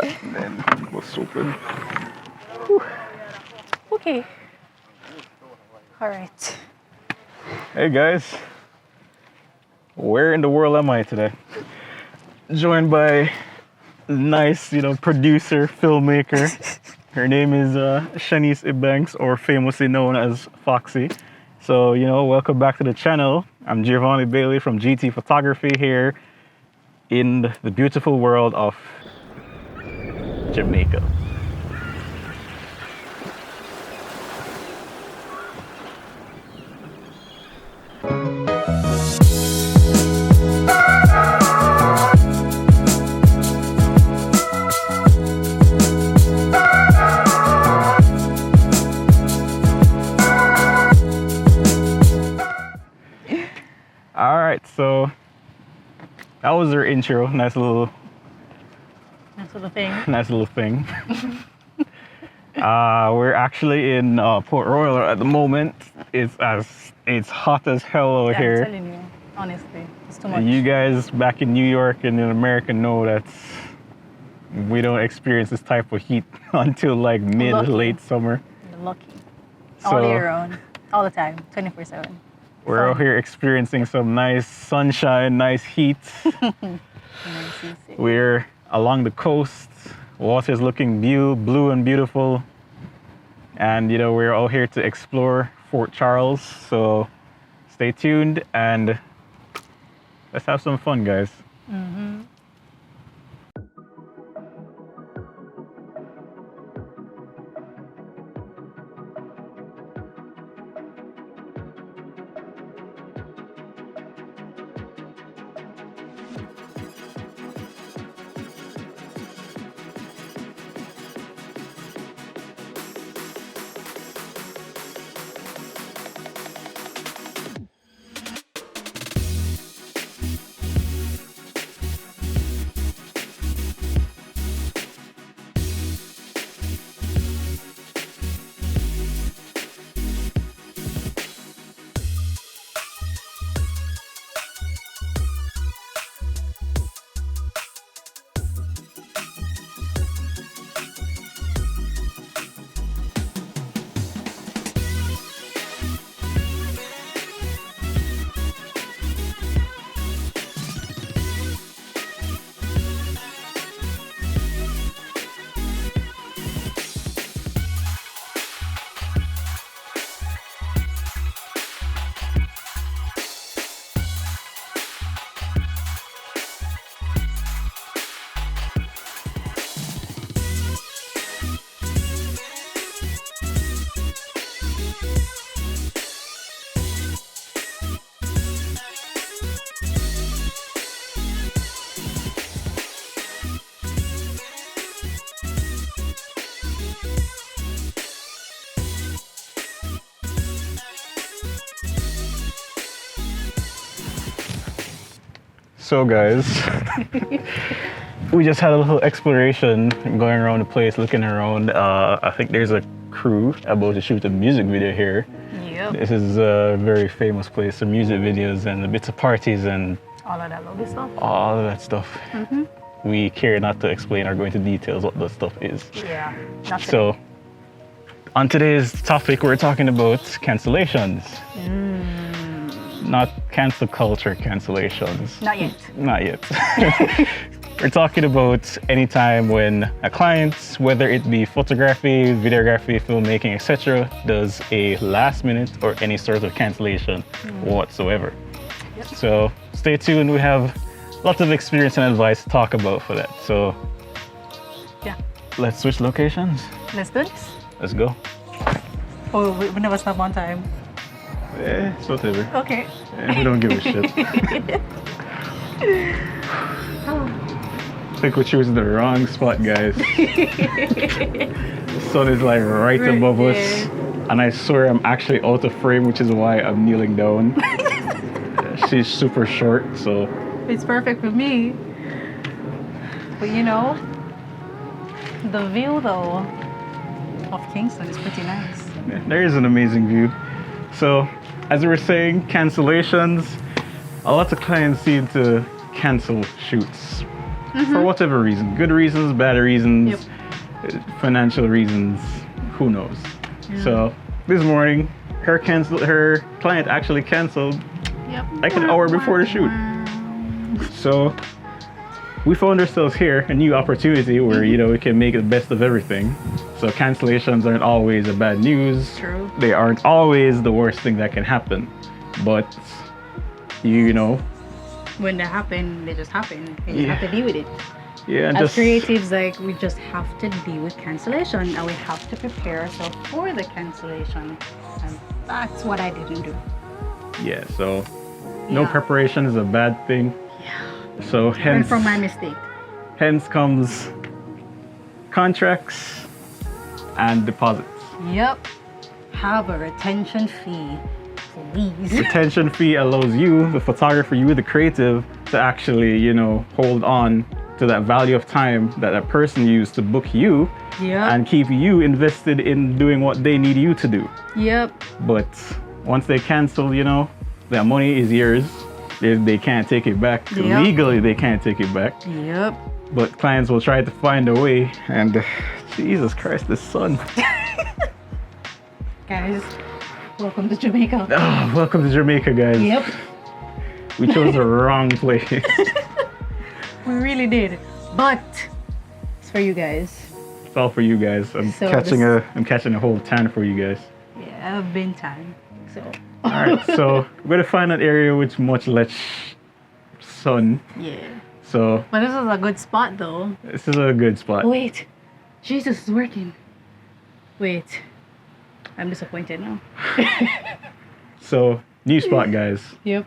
And then what's open? Okay. All right. Hey guys, where in the world am I today? Joined by nice, producer, filmmaker. Her name is Shanice Ebanks, or famously known as Foxy. So, welcome back to the channel. I'm Giovanni Bailey from GT Photography here in the beautiful world of Jamaica. All right, so that was our intro. Nice little thing. We're actually in Port Royal at the moment. It's hot as hell over here. I'm telling you, honestly, it's too much. You guys back in New York and in America know that we don't experience this type of heat until like late summer. You're lucky. So, all year round, all the time, 24/7. We're out here experiencing some nice sunshine, nice heat. We're along the coast. Water's looking blue and beautiful. And, we're out here to explore Fort Charles. So stay tuned and let's have some fun, guys. Mm-hmm. So guys, we just had a little exploration going around the place, looking around. I think there's a crew about to shoot a music video here. Yep. This is a very famous place for music videos and bits of parties and all of that lovely stuff. All of that stuff. Mm-hmm. We care not to explain or go into details what the stuff is. Yeah. Not so, on today's topic, we're talking about cancellations. Not cancel culture cancellations. Not yet. Not yet. We're talking about any time when a client, whether it be photography, videography, filmmaking, etc., does a last minute or any sort of cancellation whatsoever. Yep. So stay tuned. We have lots of experience and advice to talk about for that. So yeah, let's switch locations. Let's do this. Let's go. Oh, we never stop on time. It's whatever. Okay. We don't give a shit. I think we're choosing the wrong spot, guys. The sun is like right above us. And I swear I'm actually out of frame, which is why I'm kneeling down. She's super short, so. It's perfect for me. But the view though of Kingston is pretty nice. Yeah, there is an amazing view. So, as we were saying, cancellations. A lot of clients seem to cancel shoots. for whatever reason. Good reasons, bad reasons, Yep. financial reasons, who knows. Yeah. So this morning, her client actually canceled Yep. like an hour before the shoot. So we found ourselves here, a new opportunity where, you know, we can make the best of everything. So cancellations aren't always a bad news. True. They aren't always the worst thing that can happen. But, you know, When they happen, they just happen. And you Yeah. have to deal with it. yeah, and As just, creatives, like, we just have to deal with cancellation, and we have to prepare ourselves for the cancellation. And that's what I didn't do. yeah, so no Yeah. preparation is a bad thing. Yeah. So Learn hence, from my mistake. hence comes contracts and deposits. Yep. Have a retention fee, please. Retention fee allows you, the photographer, you, the creative, to actually, you know, hold on to that value of time that that person used to book you Yep. and keep you invested in doing what they need you to do. Yep. But once they cancel, you know, that money is yours. They can't take it back. Yep. Legally, they can't take it back. Yep. But clients will try to find a way. And Jesus Christ, the sun. Guys, welcome to Jamaica. Oh, welcome to Jamaica, guys. Yep. We chose the wrong place. We really did. But it's for you guys. It's all for you guys. I'm So catching a whole tan for you guys. Yeah, I've been time. So All right, so we're gonna find an area with much less sun. yeah. So But this is a good spot though. this is a good spot. Wait. Jesus is working. Wait. I'm disappointed now. So new spot, guys. Yep.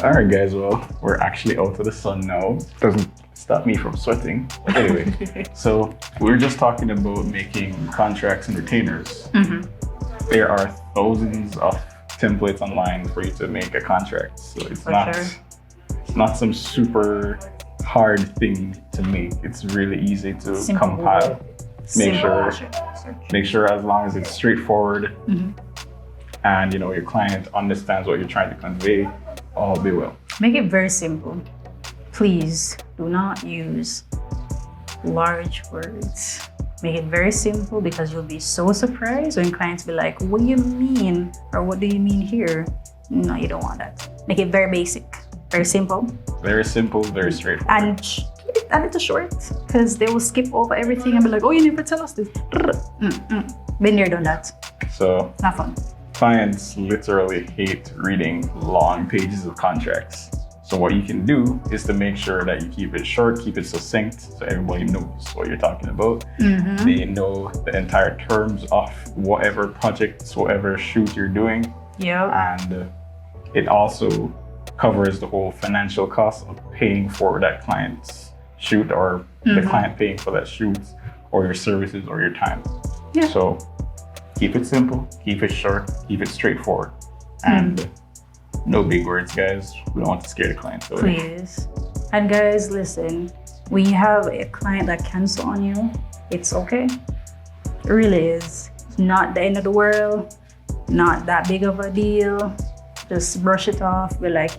All right, guys. Well, we're actually out of the sun now. Doesn't stop me from sweating. But anyway, so we're just talking about making contracts and retainers. There are thousands of templates online for you to make a contract. So it's For not sure. it's not some super hard thing to make. It's really easy to Simple. compile. Simple. Make sure as long as it's straightforward and you know your client understands what you're trying to convey, all be well. Make it very simple. Please do not use large words. Make it very simple because you'll be so surprised when clients be like, what do you mean? Or what do you mean here? No, you don't want that. Make it very basic, very simple. Very simple, very straightforward. And keep it a little short because they will skip over everything and be like, oh, you never tell us this. Been there, done that. So Not fun. clients literally hate reading long pages of contracts. So what you can do is to make sure that you keep it short, keep it succinct, so everybody knows what you're talking about. They know the entire terms of whatever projects, whatever shoot you're doing. Yeah. And it also covers the whole financial cost of paying for that client's shoot or the client paying for that shoot or your services or your time. Yeah. So keep it simple, keep it short, keep it straightforward. And no big words, guys. We don't want to scare the clients away. Please. And guys, listen, when you have a client that cancel on you, it's okay. It really is. It's not the end of the world, not that big of a deal. Just brush it off. Be like,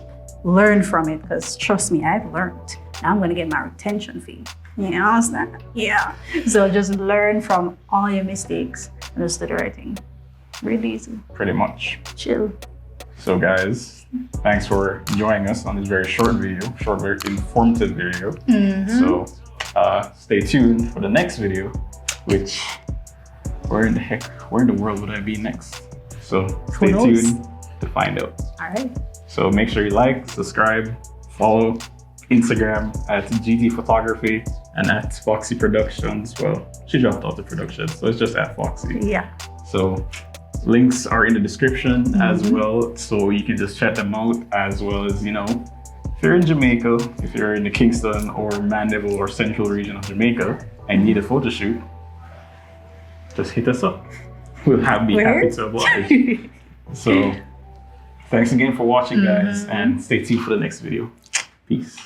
learn from it, because trust me, I've learned. Now I'm gonna get my retention fee. You understand? Yeah. So just learn from all your mistakes and just do the right thing. Really easy. Pretty much. Chill. So guys, thanks for joining us on this very short video, very informative video. So stay tuned for the next video, which, where in the world would I be next? So stay knows? tuned to find out. All right. So make sure you like, subscribe, follow Instagram at GT Photography and at Foxy Productions. Well, she dropped out the production, so it's just at Foxy. Yeah. So links are in the description as well, so you can just check them out, as well as, you know, if you're in Jamaica, if you're in the Kingston or Mandeville or Central region of Jamaica, and need a photo shoot, just hit us up. We'll be happy to oblige. So thanks again for watching, guys, and stay tuned for the next video. Peace.